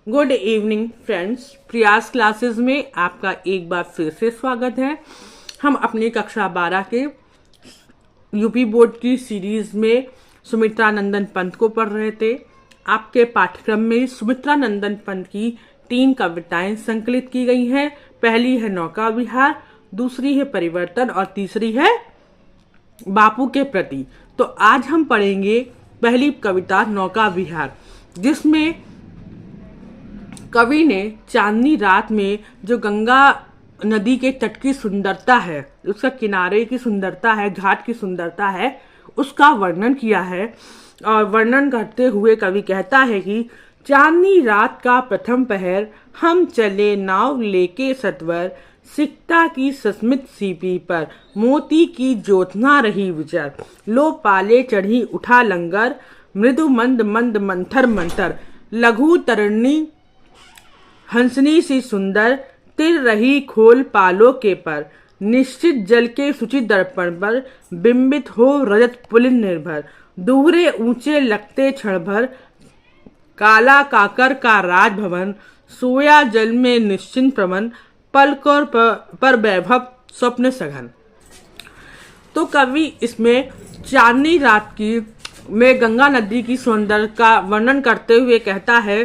Good evening friends, प्रयास classes में आपका एक बार फिर से स्वागत है। हम अपनी कक्षा 12 के यूपी बोर्ड की सीरीज में सुमित्रा नंदन पंत को पढ़ रहे थे। आपके पाठ्यक्रम में सुमित्रा नंदन पंत की 3 कविताएं संकलित की गई हैं। पहली है नौका विहार, दूसरी है परिवर्तन और तीसरी है बापू के प्रति। तो आज हम पढ़ेंगे पहली कविता नौका विहार, जिसमें कवि ने चांदनी रात में जो गंगा नदी के तट की सुंदरता है, उसका किनारे की सुंदरता है, घाट की सुंदरता है, उसका वर्णन किया है। और वर्णन करते हुए कवि कहता है कि चांदनी रात का प्रथम पहर, हम चले नाव लेके सत्वर, सिकता की सस्मित सीपी पर, मोती की ज्योत्सना रही विचर, लो पाले चढ़ी उठा लंगर, मृदु मंद मंद मंथर मंथर, लघु तरणी हंसनी सी सुंदर, तिर रही खोल पालो के पर, निश्चित जल के सुचित दर्पण पर, बिंबित हो रजत पुलिन निर्भर, दूहरे ऊंचे लगते क्षण भर, काला काकर का राजभवन, सोया जल में निश्चिंत प्रमन, पलकों पर वैभव स्वप्न सघन। तो कवि इसमें चांदनी रात की में गंगा नदी की सौंदर्य का वर्णन करते हुए कहता है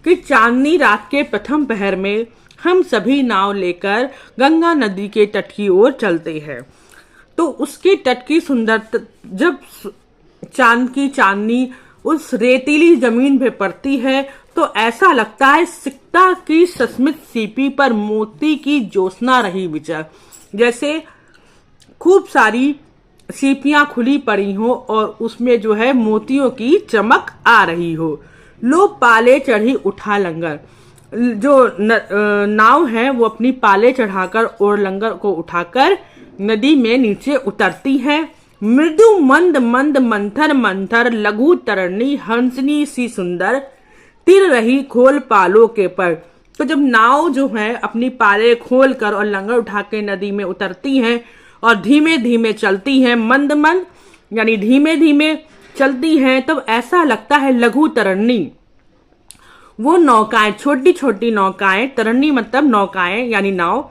कि चांदनी रात के प्रथम पहर में हम सभी नाव लेकर गंगा नदी के तट की ओर चलते हैं। तो उसके तट की सुंदरता, जब चांद की चांदनी उस रेतीली जमीन पे पड़ती है तो ऐसा लगता है सिकता की सस्मित सीपी पर मोती की ज्योत्सना रही विचर, जैसे खूब सारी सीपियां खुली पड़ी हो और उसमें जो है मोतियों की चमक आ रही हो। लो पाले चढ़ी उठा लंगर, जो नाव है वो अपनी पाले चढ़ाकर और लंगर को उठाकर नदी में नीचे उतरती है। मृदु मंद मंद मंथर मंथर, लघु तरणी हंसनी सी सुंदर, तिर रही खोल पालो के पर। तो जब नाव जो है अपनी पाले खोल कर और लंगर उठा के नदी में उतरती हैं और धीमे धीमे चलती हैं, मंद मंद यानी धीमे धीमे चलती हैं, तब ऐसा लगता है लघु तरणी। वो नौकाएं, छोटी छोटी नौकाएं, तरणी मतलब नौकाएं यानी नाव,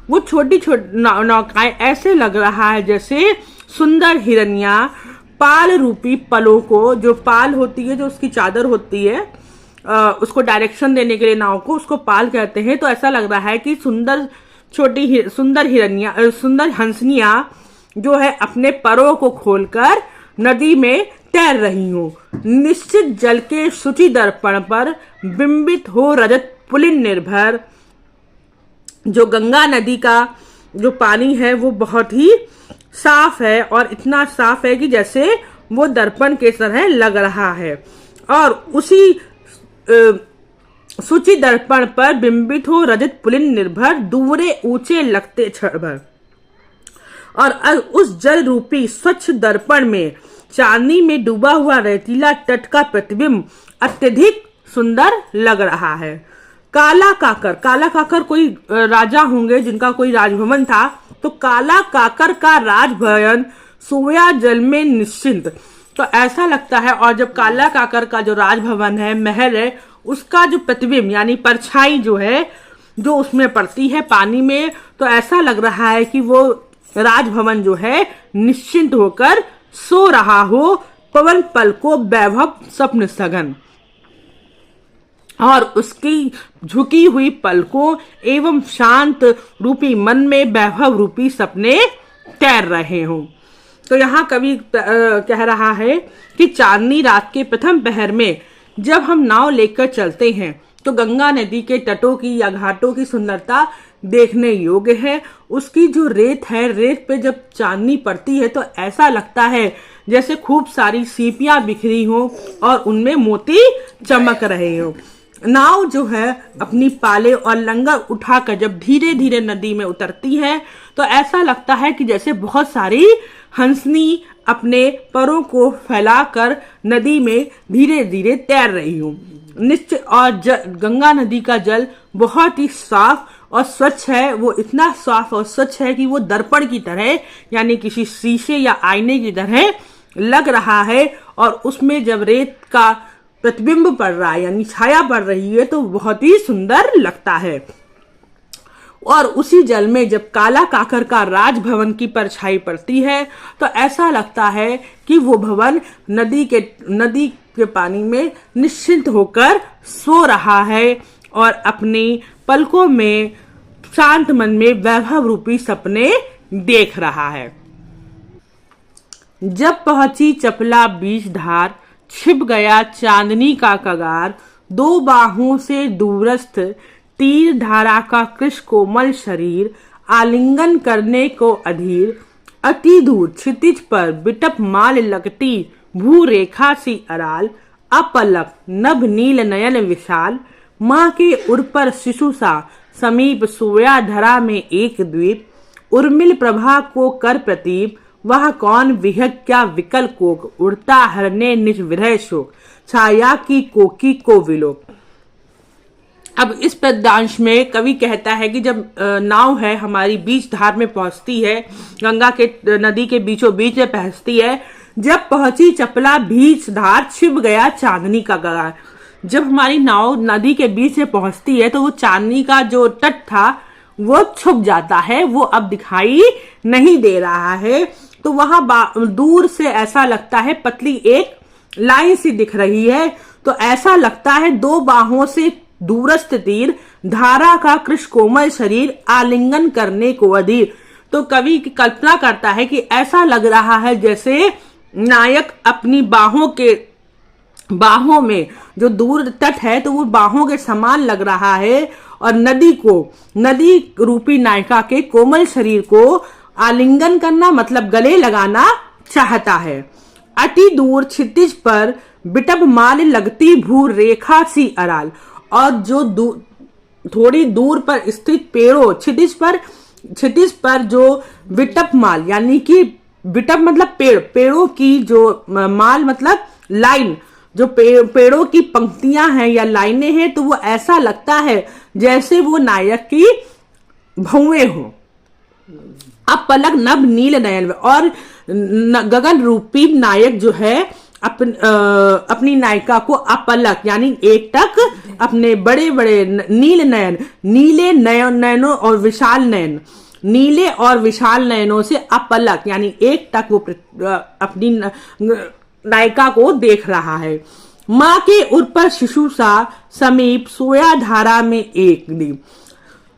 वो छोटी छोटी नौकाएं ऐसे लग रहा है जैसे सुंदर हिरनिया पाल रूपी पलों को, जो पाल होती है, जो उसकी चादर होती है, उसको डायरेक्शन देने के लिए नाव को उसको पाल कहते हैं। तो ऐसा लग रहा है कि सुंदर हिरनिया, सुंदर हंसनिया जो है अपने परों को खोलकर नदी में तैर रही हूँ। निश्चित जल के शुचि दर्पण पर, बिंबित हो रजत पुलिन निर्भर, जो गंगा नदी का जो पानी है वो बहुत ही साफ है और इतना साफ है कि जैसे वो दर्पण के तरह लग रहा है। और उसी सूची दर्पण पर बिंबित हो रजत पुलिन निर्भर, दूरे ऊंचे लगते क्षण भर। और उस जल रूपी स्वच्छ दर्पण में चांदनी में डूबा हुआ रेतीला तट का प्रतिबिंब अत्यधिक सुंदर लग रहा है। काला काकर कोई राजा होंगे जिनका कोई राजभवन था, तो काला काकर का राजभवन सोया जल में निश्चिंत। तो ऐसा लगता है, और जब काला काकर का जो राजभवन है, महल है, उसका जो प्रतिबिंब यानी परछाई जो है, जो उसमें पड़ती है पानी में, तो ऐसा लग रहा है कि वो राजभवन जो है निश्चिंत होकर सो रहा हो, पवन पल को वैभव स्वप्न सघन। और उसकी झुकी हुई पलकों एवं शांत रूपी मन में वैभव रूपी सपने तैर रहे हों। तो यहाँ कवि कह रहा है कि चांदनी रात के प्रथम पहर में जब हम नाव लेकर चलते हैं तो गंगा नदी के तटों की या घाटों की सुंदरता देखने योग्य है। उसकी जो रेत है, रेत पे जब चांदनी पड़ती है तो ऐसा लगता है जैसे खूब सारी सीपियां बिखरी हो और उनमें मोती चमक रहे हो। नाव जो है अपनी पाले और लंगर उठाकर जब धीरे धीरे नदी में उतरती है तो ऐसा लगता है कि जैसे बहुत सारी हंसनी अपने परों को फैलाकर नदी में धीरे धीरे तैर रही हूँ। निश्चित और गंगा नदी का जल बहुत ही साफ और स्वच्छ है। वो इतना साफ और स्वच्छ है कि वो दर्पण की तरह यानी किसी शीशे या आईने की तरह लग रहा है। और उसमें जब रेत का प्रतिबिंब पड़ रहा है यानी छाया पड़ रही है तो बहुत ही सुंदर लगता है। और उसी जल में जब काला काकर का राजभवन की परछाई पड़ती है तो ऐसा लगता है कि वो भवन नदी के पानी में निश्चिंत होकर सो रहा है और अपनी पलकों में शांत मन में वैभव रूपी सपने देख रहा है। जब पहुंची चपला बीच धार, छिप गया चांदनी का कगार, दो बाहों से दूरस्थ तीर धारा का कृष कोमल शरीर, आलिंगन करने को अधीर, अति दूर क्षितिज पर बिटप माल लगती भू रेखा सी अराल, अपलक नभ नील नयन विशाल, माँ के उर पर शिशु सा समीप सोया धरा में एक द्वीप, उर्मिल प्रभा को कर प्रतीप, वह कौन विहग क्या विकल कोक, उड़ता हरने निज विरह शोक, छाया की कोकी को विलोक। अब इस पद्यांश में कवि कहता है कि जब नाव है हमारी बीच धार में पहुंचती है, गंगा के नदी के बीचों बीच में पहुंचती है, जब पहुंची चपला बीच धार, छिप गया चांदनी का कगार। जब हमारी नाव नदी के बीच में पहुंचती है तो वो चांदनी का जो तट था वो छुप जाता है, वो अब दिखाई नहीं दे रहा है। तो वहां दूर से ऐसा लगता है पतली एक लाइन सी दिख रही है, तो ऐसा लगता है दो बाहों से दूरस्थ तीर, धारा का कृष कोमल शरीर, आलिंगन करने को अधीर। तो कवि की कल्पना करता है कि ऐसा लग रहा है जैसे नायक अपनी बाहों में जो दूर तट है तो वो बाहों के समान लग रहा है और नदी रूपी नायिका के कोमल शरीर को आलिंगन करना मतलब गले लगाना चाहता है। अति दूर क्षितिज पर बिटप माल लगती भू रेखा सी अराल, और जो थोड़ी दूर पर स्थित पेड़ों, क्षितिज पर जो विटप माल यानी कि विटप मतलब पेड़ों की जो माल मतलब लाइन, जो पेड़ों की पंक्तियां हैं या लाइनें हैं, तो वो ऐसा लगता है जैसे वो नायक की भौएं हो। अब पलक नभ नील नयन, और गगन रूपी नायक जो है अपनी नायिका को अपलक यानी एक टक अपने बड़े बड़े नीले नयनों और विशाल नयन, नीले और विशाल नयनों से अपलक यानी एक टक वो अपनी नायिका को देख रहा है। माँ के उर पर शिशु सा समीप सोया धारा में एक दीप।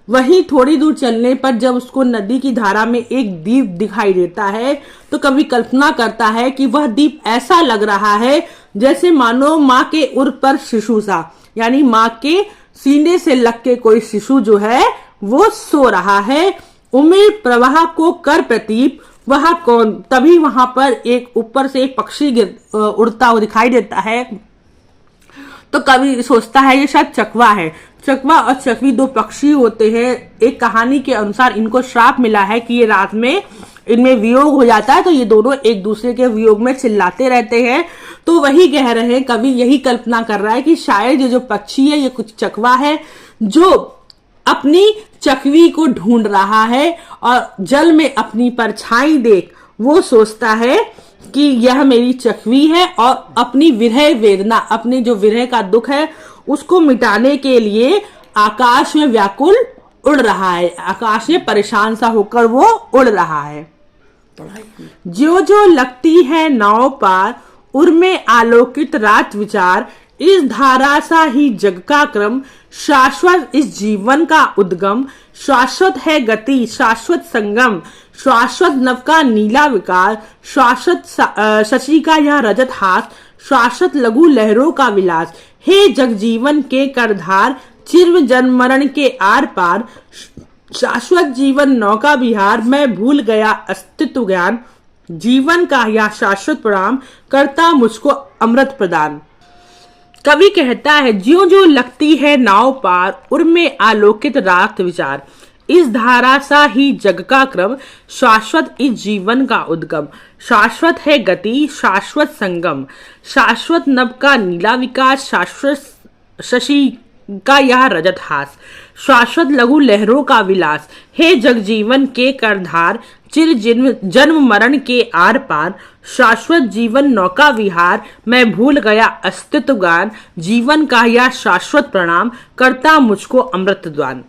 वहीं थोड़ी दूर चलने पर जब उसको नदी की धारा में एक दीप दिखाई देता है तो कवि कल्पना करता है कि वह दीप ऐसा लग रहा है जैसे मानो माँ के उर पर शिशु सा यानी माँ के सीने से लग के कोई शिशु जो है वो सो रहा है। उमिर प्रवाह को कर प्रतीप, वह कौन, तभी वहां पर एक ऊपर से एक पक्षी उड़ता हुआ दिखाई देता है। तो कवि सोचता है ये शायद चकवा है। चकवा और चकवी दो पक्षी होते हैं। एक कहानी के अनुसार इनको श्राप मिला है कि ये रात में इनमें वियोग हो जाता है तो ये दोनों एक दूसरे के वियोग में चिल्लाते रहते हैं। तो वही कह रहे हैं, कवि यही कल्पना कर रहा है कि शायद ये जो पक्षी है ये कुछ चकवा है जो अपनी चकवी को ढूंढ रहा है और जल में अपनी परछाई देख वो सोचता है कि यह मेरी चकवी है और अपनी विरह वेदना, अपने जो विरह का दुख है उसको मिटाने के लिए आकाश में व्याकुल उड़ रहा है। आकाश में परेशान सा होकर वो उड़ रहा है। जो लगती है नाव पार, उर्मे आलोकित रात विचार, इस धारा सा ही जग का क्रम, शाश्वत इस जीवन का उद्गम, शाश्वत है गति शाश्वत संगम, शाश्वत नव का नीला विकार, शाश्वत शशि का यह रजत हाथ, शाश्वत लघु लहरों का विलास, हे जग जीवन के करधार, चिर जन्म मरण के आर पार, शाश्वत जीवन नौका विहार, मैं भूल गया अस्तित्व ज्ञान, जीवन का यह शाश्वत प्रणाम, करता मुझको अमृत प्रदान। कवि कहता है, ज्यों ज्यों लगती है नाव पार, उर्मे आलोकित रात विचार, इस धारा सा ही जग का क्रम, शाश्वत इस जीवन का उद्गम, शाश्वत है गति शाश्वत संगम, शाश्वत नभ का नीला विकास, शाश्वत शशि का यह रजत हास, शाश्वत लघु लहरों का विलास, हे जगजीवन के करधार, चिर जन्म मरण के आर पार, शाश्वत जीवन नौका विहार, मैं भूल गया अस्तित्व गान, जीवन का यह शाश्वत प्रणाम, करता मुझको अमृतदान।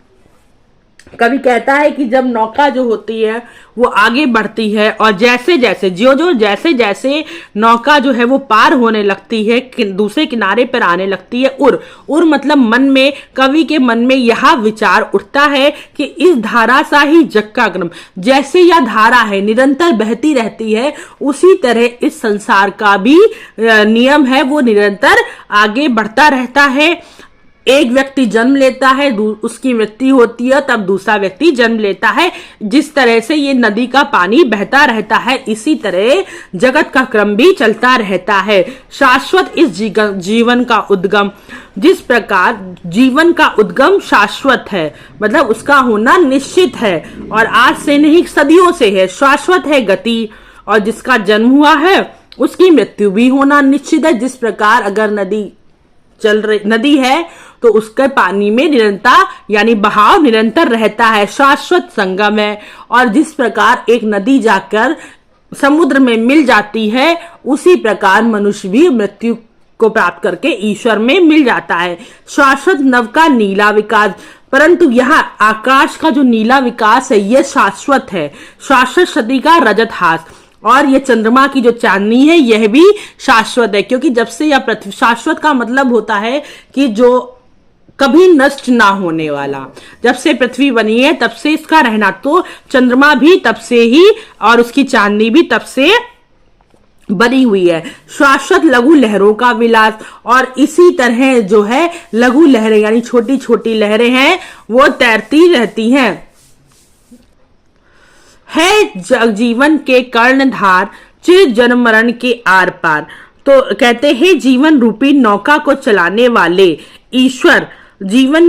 कवि कहता है कि जब नौका जो होती है वो आगे बढ़ती है और जैसे जैसे नौका जो है वो पार होने लगती है, दूसरे किनारे पर आने लगती है, उर मतलब मन में, कवि के मन में यह विचार उठता है कि इस धारा सा ही जग का क्रम, जैसे यह धारा है निरंतर बहती रहती है, उसी तरह इस संसार का भी नियम है, वो निरंतर आगे बढ़ता रहता है। एक व्यक्ति जन्म लेता है, उसकी मृत्यु होती है, तब दूसरा व्यक्ति जन्म लेता है। जिस तरह से ये नदी का पानी बहता रहता है, इसी तरह जगत का क्रम भी चलता रहता है। शाश्वत इस जीवन का उद्गम, जिस प्रकार जीवन का उद्गम शाश्वत है, मतलब उसका होना निश्चित है और आज से नहीं सदियों से है, शाश्वत है गति, और जिसका जन्म हुआ है उसकी मृत्यु भी होना निश्चित है। जिस प्रकार अगर नदी है तो उसके पानी में निरंतर यानी बहाव निरंतर रहता है, शाश्वत संगम है। और जिस प्रकार एक नदी जाकर समुद्र में मिल जाती है, उसी प्रकार मनुष्य भी मृत्यु को प्राप्त करके ईश्वर में मिल जाता है। शाश्वत नव का नीला विकास, परंतु यह आकाश का जो नीला विकास है यह शाश्वत है। शाश्वत सदी का रजत हास, और ये चंद्रमा की जो चांदनी है यह भी शाश्वत है, क्योंकि जब से यह पृथ्वी, शाश्वत का मतलब होता है कि जो कभी नष्ट ना होने वाला, जब से पृथ्वी बनी है तब से इसका रहना, तो चंद्रमा भी तब से ही और उसकी चांदनी भी तब से बनी हुई है। शाश्वत लघु लहरों का विलास, और इसी तरह जो है लघु लहरें यानी छोटी छोटी लहरें हैं वो तैरती रहती हैं। है जीवन के कर्णधार, चिर जन्म मरण के आर पार, तो कहते हैं जीवन रूपी नौका को चलाने वाले ईश्वर जीवन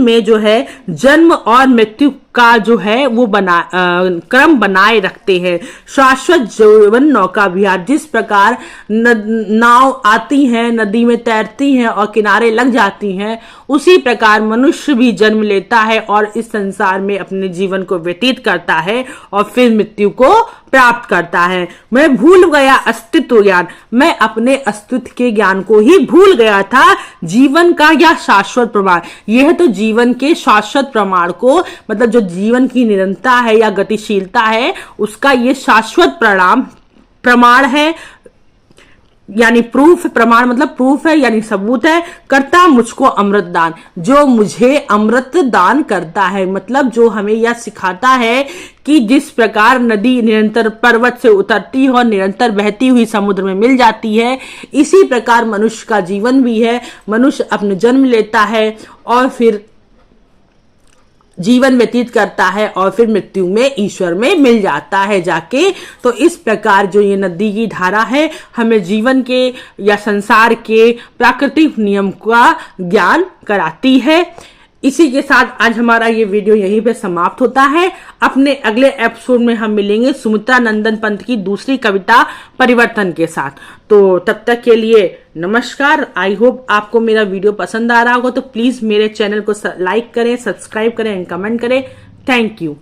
में जो है जन्म और मृत्यु का जो है वो क्रम बनाए रखते हैं। शाश्वत जीवन नौका विहार, जिस प्रकार नाव आती हैं, नदी में तैरती हैं और किनारे लग जाती हैं, उसी प्रकार मनुष्य भी जन्म लेता है और इस संसार में अपने जीवन को व्यतीत करता है और फिर मृत्यु को प्राप्त करता है। मैं भूल गया अस्तित्व ज्ञान, मैं अपने अस्तित्व के ज्ञान को ही भूल गया था। जीवन का यह शाश्वत प्रमाण, यह तो जीवन के शाश्वत प्रमाण को, मतलब जो जीवन की निरंतरता है या गतिशीलता है, उसका ये शाश्वत प्रमाण है, यानी प्रूफ। प्रमाण मतलब प्रूफ है यानी सबूत है। करता मुझको अमृत दान, जो मुझे अमृत दान करता है, मतलब जो हमें यह सिखाता है कि जिस प्रकार नदी निरंतर पर्वत से उतरती है और निरंतर बहती हुई समुद्र में मिल जाती है, इसी प्रकार मनुष्य का जीवन भी है। मनुष्य अपने जन्म लेता है और फिर जीवन व्यतीत करता है और फिर मृत्यु में ईश्वर में मिल जाता है जाके। तो इस प्रकार जो ये नदी की धारा है हमें जीवन के या संसार के प्राकृतिक नियम का ज्ञान कराती है। इसी के साथ आज हमारा ये वीडियो यहीं पे समाप्त होता है। अपने अगले एपिसोड में हम मिलेंगे सुमित्रा नंदन पंत की दूसरी कविता परिवर्तन के साथ। तो तब तक के लिए नमस्कार। आई होप आपको मेरा वीडियो पसंद आ रहा होगा, तो प्लीज मेरे चैनल को लाइक करें, सब्सक्राइब करें एंड कमेंट करें। Thank you.